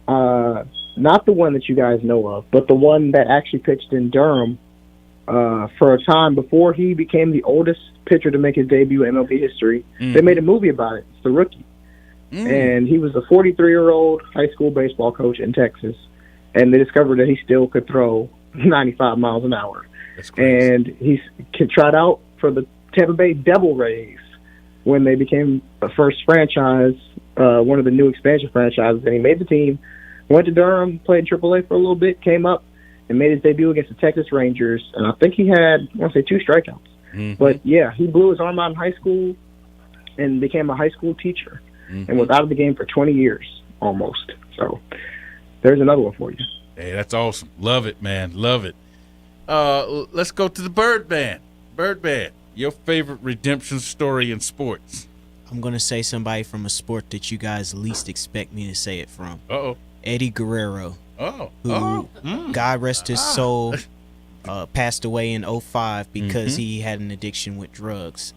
not the one that you guys know of, but the one that actually pitched in Durham for a time before he became the oldest pitcher to make his debut in MLB history. They made a movie about it. It's The Rookie. And he was a 43-year-old high school baseball coach in Texas, and they discovered that he still could throw 95 miles an hour. That's crazy. And he tried out for the Tampa Bay Devil Rays when they became the first franchise, one of the new expansion franchises, and he made the team, went to Durham, played AAA for a little bit, came up, and made his debut against the Texas Rangers, and I think he had, I want to say, 2 strikeouts. But, yeah, he blew his arm out in high school and became a high school teacher and was out of the game for 20 years almost. So there's another one for you. Hey, that's awesome. Love it, man. Love it. Let's go to the Birdman. Birdman, your favorite redemption story in sports? I'm going to say somebody from a sport that you guys least expect me to say it from. Uh-oh. Eddie Guerrero. Who, God rest his soul, passed away in 2005 because he had an addiction with drugs.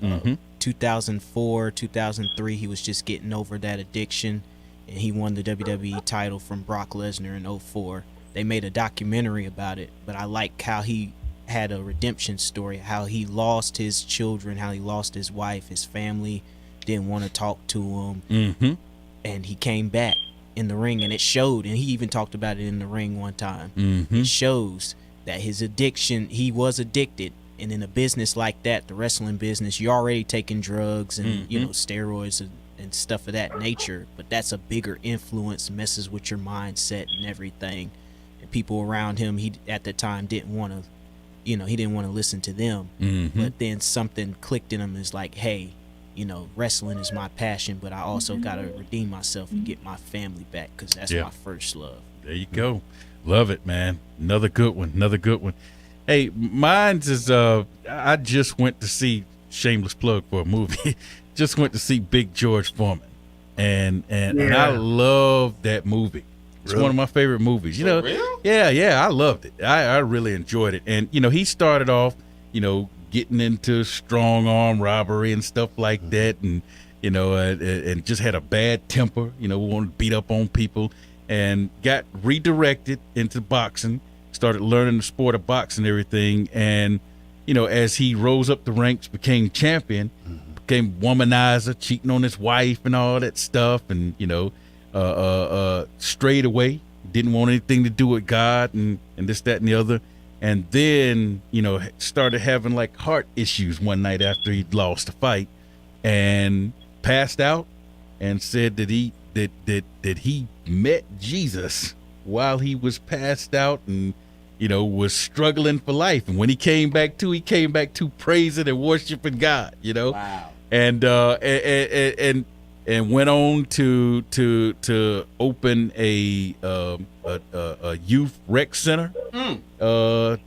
2004, 2003, he was just getting over that addiction, and he won the WWE title from Brock Lesnar in 2004. They made a documentary about it, but I like how he had a redemption story, how he lost his children, how he lost his wife, his family didn't want to talk to him, and he came back in the ring, and it showed, and he even talked about it in the ring one time. It shows that his addiction, he was addicted, And in a business like that, the wrestling business, you're already taking drugs and you know, steroids and stuff of that nature, but that's a bigger influence, messes with your mindset and everything. And people around him, he at the time didn't want to, you know, he didn't want to listen to them. But then something clicked in him, is like, hey, you know, wrestling is my passion, but I also got to redeem myself and get my family back, because that's my first love. There you go. Love it, man. Another good one. Hey, mine's is I just went to see, shameless plug for a movie, just went to see Big George Foreman. And I love that movie. It's one of my favorite movies. You know, real? Yeah, I loved it. I really enjoyed it. And, you know, he started off, you know, getting into strong arm robbery and stuff like that, and, you know, and just had a bad temper, you know, wanted to beat up on people, and got redirected into boxing, started learning the sport of boxing and everything. And, you know, as he rose up the ranks, became champion, became womanizer, cheating on his wife and all that stuff, and, you know, strayed away, didn't want anything to do with God and this, that, and the other. And then, you know, started having like heart issues one night after he'd lost a fight, and passed out, and said that he met Jesus while he was passed out, and, you know, was struggling for life. And when he came back to praising and worshiping God, you know. Wow. And went on to open a youth rec center down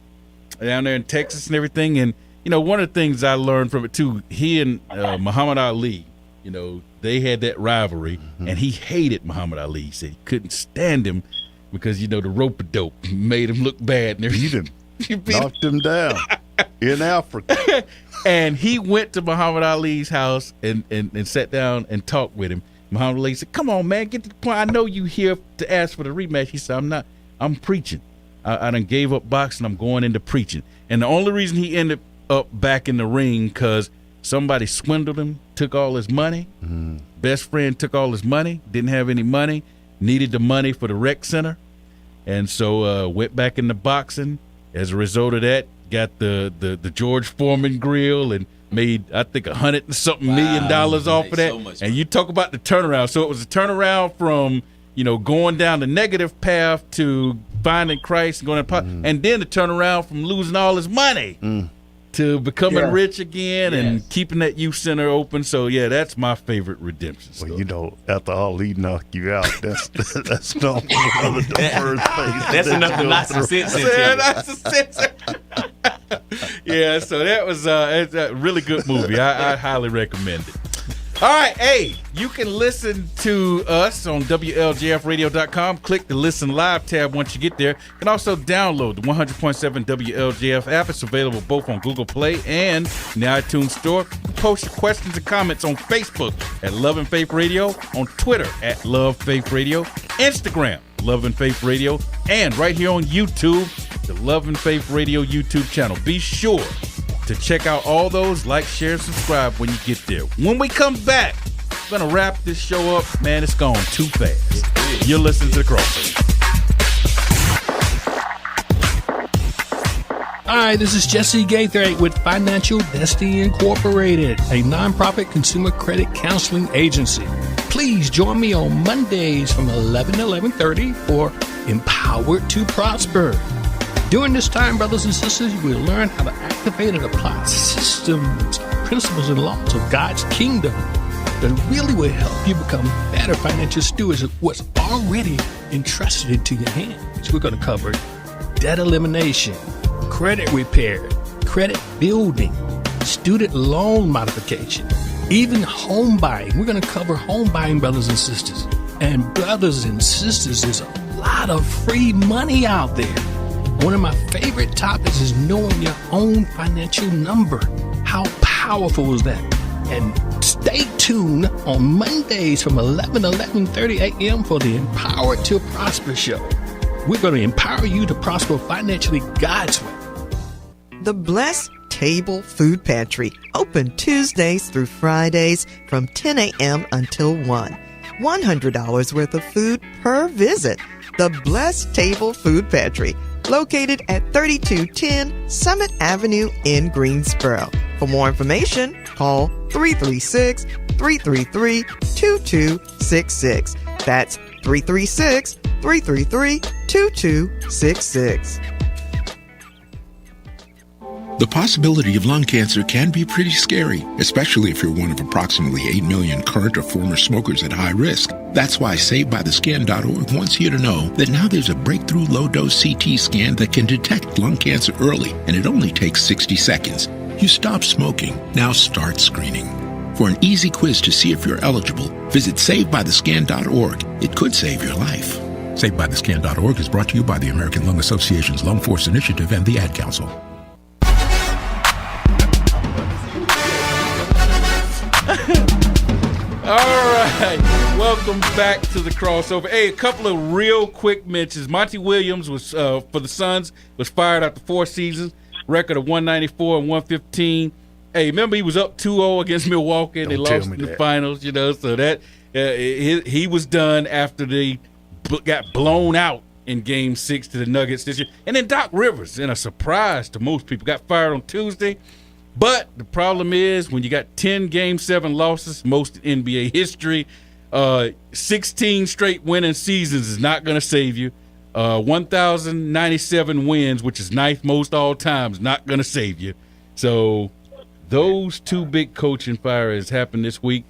there in Texas and everything. And, you know, one of the things I learned from it too, he and Muhammad Ali, you know, they had that rivalry, and he hated Muhammad Ali. He said he couldn't stand him because, you know, the rope-a-dope made him look bad and everything. Knocked him down in Africa. And he went to Muhammad Ali's house and sat down and talked with him. Muhammad Ali said, "Come on, man, get to the point. I know you here to ask for the rematch." He said, I'm preaching. I done gave up boxing. I'm going into preaching. And the only reason he ended up back in the ring, because somebody swindled him, took all his money. Best friend took all his money, didn't have any money, needed the money for the rec center. And so went back into boxing. As a result of that, got the George Foreman grill and made, I think, $100 and something million off of that. So and you talk about the turnaround. So it was a turnaround from, you know, going down the negative path to finding Christ and going to, and then the turnaround from losing all his money to becoming rich again and keeping that youth center open. So yeah, that's my favorite redemption story. Well, you know, after Ali knocked you out, that's not one of the first things. That's enough to knock some sense into you. Yeah, so that was it's a really good movie. I highly recommend it. All right, hey, you can listen to us on WLJFradio.com. Click the Listen Live tab once you get there. You can also download the 100.7 WLJF app. It's available both on Google Play and in the iTunes Store. Post your questions and comments on Facebook at Love and Faith Radio, on Twitter at Love Faith Radio, Instagram, Love and Faith Radio, and right here on YouTube, the Love and Faith Radio YouTube channel. Be sure to check out all those, like, share, and subscribe when you get there. When we come back, we're going to wrap this show up. Man, it's gone too fast. You're listening to The Crossover. Hi, this is Jesse Gaither with Financial Destiny Incorporated, a nonprofit consumer credit counseling agency. Please join me on Mondays from 11 to 11:30 for Empowered to Prosper. During this time, brothers and sisters, you will learn how to activate and apply systems, principles, and laws of God's kingdom that really will help you become better financial stewards of what's already entrusted into your hands. We're going to cover debt elimination, credit repair, credit building, student loan modification, even home buying. We're going to cover home buying, brothers and sisters. And brothers and sisters, there's a lot of free money out there. One of my favorite topics is knowing your own financial number. How powerful is that? And stay tuned on Mondays from 11 to 11:30 a.m. for the Empowered to Prosper show. We're going to empower you to prosper financially God's way. The Blessed Table Food Pantry, open Tuesdays through Fridays from 10 a.m. until 1. $100 worth of food per visit. The Blessed Table Food Pantry. located at 3210 Summit Avenue in Greensboro. For more information, call 336-333-2266. That's 336-333-2266. The possibility of lung cancer can be pretty scary, especially if you're one of approximately 8 million current or former smokers at high risk. That's why SaveByTheScan.org wants you to know that now there's a breakthrough low-dose CT scan that can detect lung cancer early, and it only takes 60 seconds. You stop smoking, now start screening. For an easy quiz to see if you're eligible, visit SaveByTheScan.org. It could save your life. SaveByTheScan.org is brought to you by the American Lung Association's Lung Force Initiative and the Ad Council. All right, welcome back to the crossover. Hey, a couple of real quick mentions. Monty Williams was for the Suns was fired after 4 seasons, record of 194 and 115. Hey, remember he was up 2-0 against Milwaukee and they lost in the finals. You know, so that he was done after they got blown out in Game 6 to the Nuggets this year. And then Doc Rivers, in a surprise to most people, got fired on Tuesday. But the problem is when you got 10 Game 7 losses, most in NBA history, 16 straight winning seasons is not going to save you. 1,097 wins, which is 9th most all time, is not going to save you. So those two big coaching firings happened this week.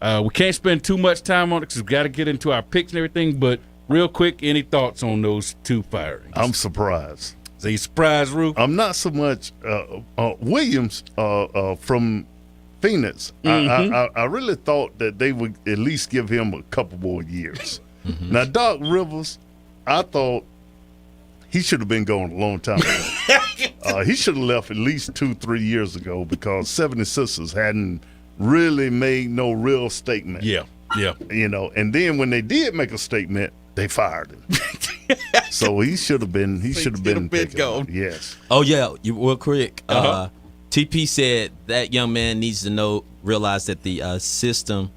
We can't spend too much time on it because we've got to get into our picks and everything. But real quick, any thoughts on those two firings? I'm surprised. So you surprised, Roof? I'm not so much Williams from Phoenix. Mm-hmm. I really thought that they would at least give him a couple more years. Mm-hmm. Now, Doc Rivers, I thought he should have been gone a long time ago. He should have left at least 2-3 years ago because 76ers hadn't really made no real statement. Yeah. You know, and then when they did make a statement, they fired him. So he should have been. He should have been gone. Yes. Oh yeah, you were correct. TP said that young man needs to realize that the system.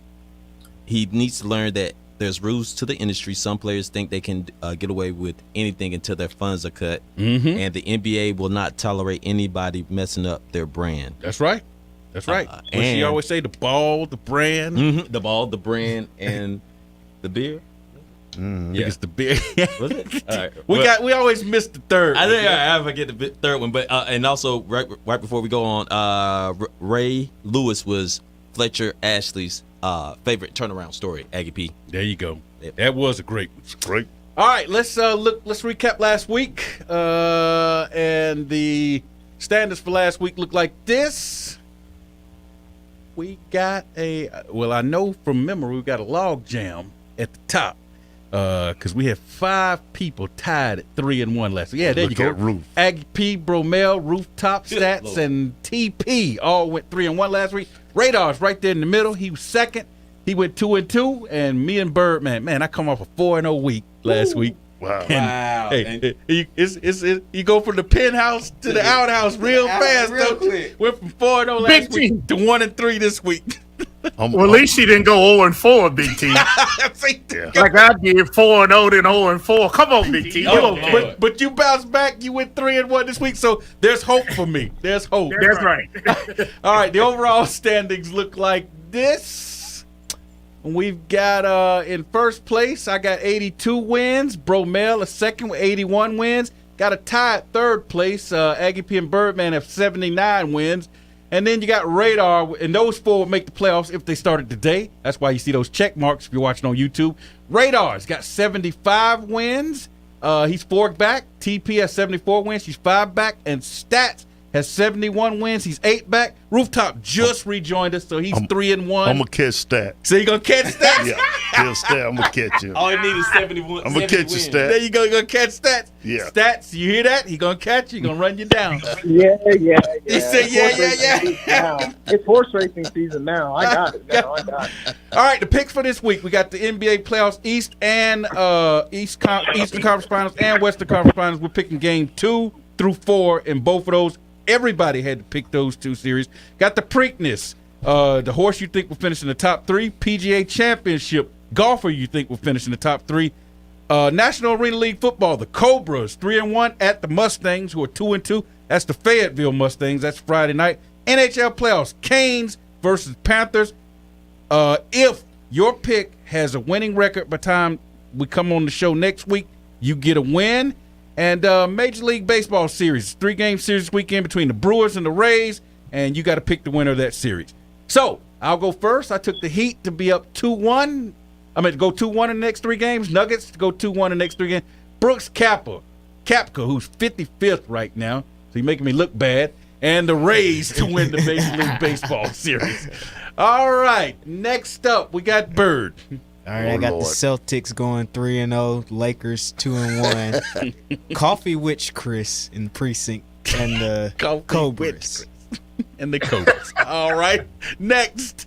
He needs to learn that there's rules to the industry. Some players think they can get away with anything until their funds are cut, and the NBA will not tolerate anybody messing up their brand. That's right. That's right. And she always say the ball, the brand, the ball, the brand, and the beer. I think it's the beer. Was it? All right. We always miss the third. I think I forget the third one, but and also right before we go on, Ray Lewis was Fletcher Ashley's favorite turnaround story. Aggie P. There you go. Yep. That was a great one. Great. All right, let's recap last week, and the standards for last week look like this. We got I know from memory we got a log jam at the top. Because we had 5 people tied at 3-1 last week. Yeah, there you go. Roof. Aggie P, Bromell, Rooftop Stats, and TP all went 3-1 last week. Radar's right there in the middle. He was second. He went 2-2, and me and Birdman, man, I come off a 4-0 week last week. Wow. Wow. Hey, you go from the penthouse to the outhouse real fast, don't you? Went from 4-0 last week to 1-3 this week. Well, at least he didn't go 0-4, Big T. Like I did, 4-0, then 0-4. Come on, Big T. But you bounced back. You went 3-1 this week, so there's hope for me. There's hope. That's right. All right, the overall standings look like this. We've got in first place, I got 82 wins. Bromell a second with 81 wins. Got a tie at third place. Aggie P and Birdman have 79 wins. And then you got Radar, and those 4 would make the playoffs if they started today. That's why you see those check marks if you're watching on YouTube. Radar's got 75 wins. He's 4 back. TP has 74 wins. He's 5 back. And Stats has 71 wins. He's 8 back. Rooftop just rejoined us, so he's 3-1. I'm going to catch Stats. So you going to catch Stats? Yeah, Stats. I'm going to catch him. All he needs is 71. I'm going to catch you, Stats. There you go. You're going to catch Stats. Yeah. Stats, you hear that? He's going to catch you. He's going to run you down. Yeah. He said, yeah. It's horse racing season now. I got it. All right, the picks for this week. We got the NBA playoffs, East and Eastern Conference Finals and Western Conference Finals. We're picking game 2 through 4 in both of those. Everybody had to pick those 2 series. Got the Preakness, the horse you think will finish in the top 3, PGA Championship golfer you think will finish in the top 3, National Arena League football, the Cobras 3-1 at the Mustangs, who are 2-2. That's the Fayetteville Mustangs. That's Friday night. NHL playoffs, Canes versus Panthers. If your pick has a winning record by the time we come on the show next week, you get a win. And Major League Baseball series, 3-game series weekend between the Brewers and the Rays, and you got to pick the winner of that series. So I'll go first. I took the Heat to be up 2-1. I mean, to go 2-1 in the next 3 games. Nuggets to go 2-1 in the next 3 games. Brooks Koepka, who's 55th right now, so he's making me look bad, and the Rays to win the Major League Baseball series. All right, next up, we got Bird. All right, I got the Celtics going 3-0, Lakers 2-1, Coffee Witch Chris in the precinct, and the Cobras. And the Cobras. All right, next.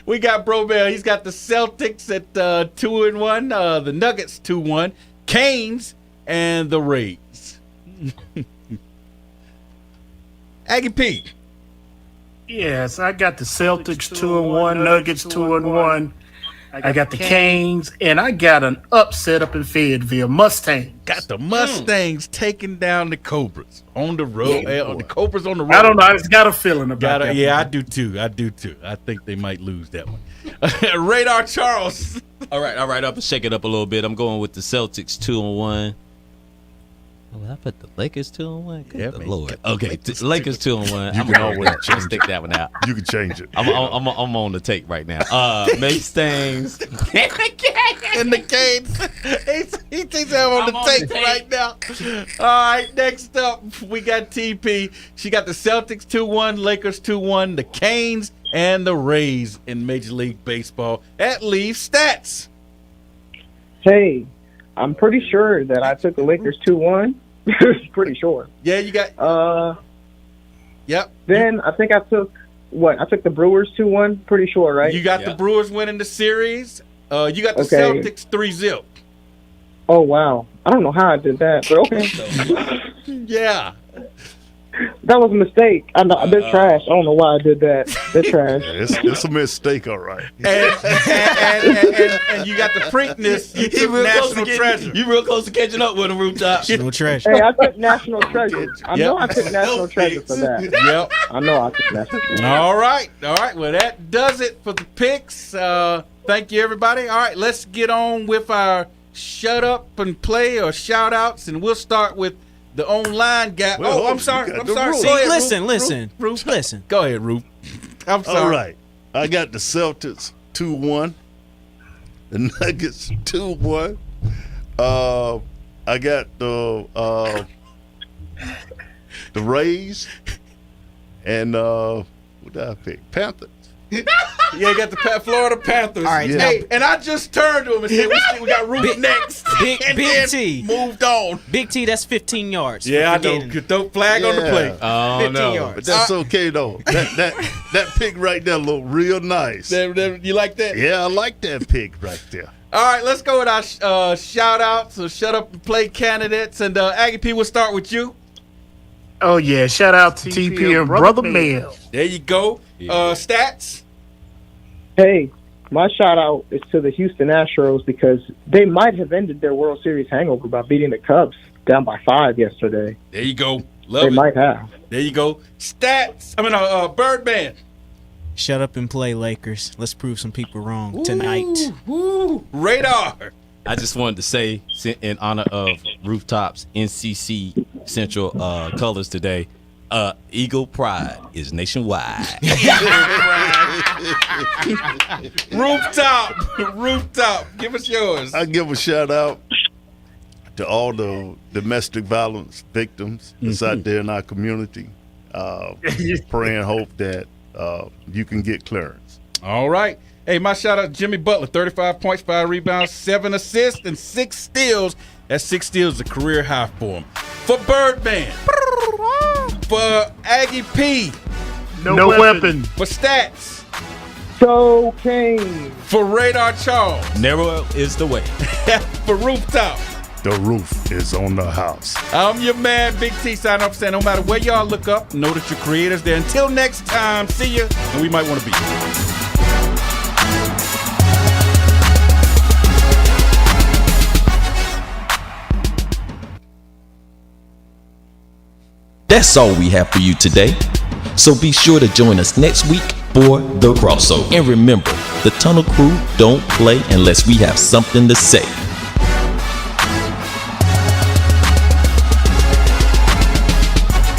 We got Bro Bell. He's got the Celtics at 2-1, the Nuggets 2-1, Canes, and the Rays. Aggie P. Yes, I got the Celtics 2-1, Nuggets 2-1. I got the Canes, and I got an upset up in Fayetteville. Mustangs. Got the Mustangs taking down the Cobras on the road. The Cobras on the road. I don't know. I just got a feeling about that. Yeah, I do too. I think they might lose that one. Radar Charles. All right. I'll shake it up a little bit. I'm going with the Celtics 2-1. Oh, I put the Lakers 2-1. Good Lord. Okay, Lakers 2-1. I'm gonna always stick that one out. You can change it. I'm on the take right now. Mustangs and the Canes. He thinks I'm on the take right now. All right, next up we got TP. She got the Celtics 2-1, Lakers 2-1, the Canes and the Rays in Major League Baseball. That leaves stats. Hey, I'm pretty sure that I took the Lakers 2-1. Pretty sure. Yeah, you got. Yep. Then I think I took I took the Brewers 2-1. Pretty sure, right? You got the Brewers winning the series. You got the Celtics 3-0. Oh wow! I don't know how I did that, but okay. Yeah. That was a mistake. I know they're trash. I don't know why I did that. They're trash. It's a mistake, all right. And you got the Preakness. You took National Treasure. You real close to catching up with the Rooftop. National Treasure. Hey, I took National Treasure. I know I took National Treasure for that. Yep. I know I took National Treasure. All right. Well, that does it for the picks. Thank you, everybody. All right, let's get on with our shut up and play or shout outs, and we'll start with the online guy. Well, I'm sorry. Roof. See, go ahead, listen. Listen. Go ahead, Roof. I'm sorry. All right. I got the Celtics 2-1. The Nuggets 2-1. I got the Rays and what did I pick? Panthers. Yeah, you got the Florida Panthers. All right, hey, and I just turned to him and said, we got Roof next. Big T. Moved on. Big T, that's 15 yards. Yeah, I know. Don't flag on the play. Oh, 15 no. yards. But that's okay, though. That pick right there looked real nice. You like that? Yeah, I like that pick right there. All right, let's go with our shout-outs or shut up and play candidates. And Aggie P, we'll start with you. Oh, yeah. Shout out to TP and Brother Mel. There you go. Stats? Hey, my shout out is to the Houston Astros because they might have ended their World Series hangover by beating the Cubs down by 5 yesterday. There you go. They might have. There you go. Stats. Birdman. Shut up and play, Lakers. Let's prove some people wrong tonight. Radar. I just wanted to say, in honor of Rooftop's NCC Central colors today, Eagle Pride is nationwide. Rooftop. Give us yours. I give a shout out to all the domestic violence victims that's out there in our community. Pray and hope that you can get clearance. All right. Hey, my shout out to Jimmy Butler, 35 points, 5 rebounds, 7 assists, and 6 steals. That 6 steals is a career high for him. For Birdman. For Aggie P. No weapon. For Stats. Cocaine. For Radar Charles. Narrow is the way. For Rooftop. The roof is on the house. I'm your man, Big T, signing up saying no matter where y'all look up, know that your creator's there. Until next time, see ya, and we might want to be here. That's all we have for you today. So be sure to join us next week for The Crossover. And remember, the Tunnel Crew don't play unless we have something to say.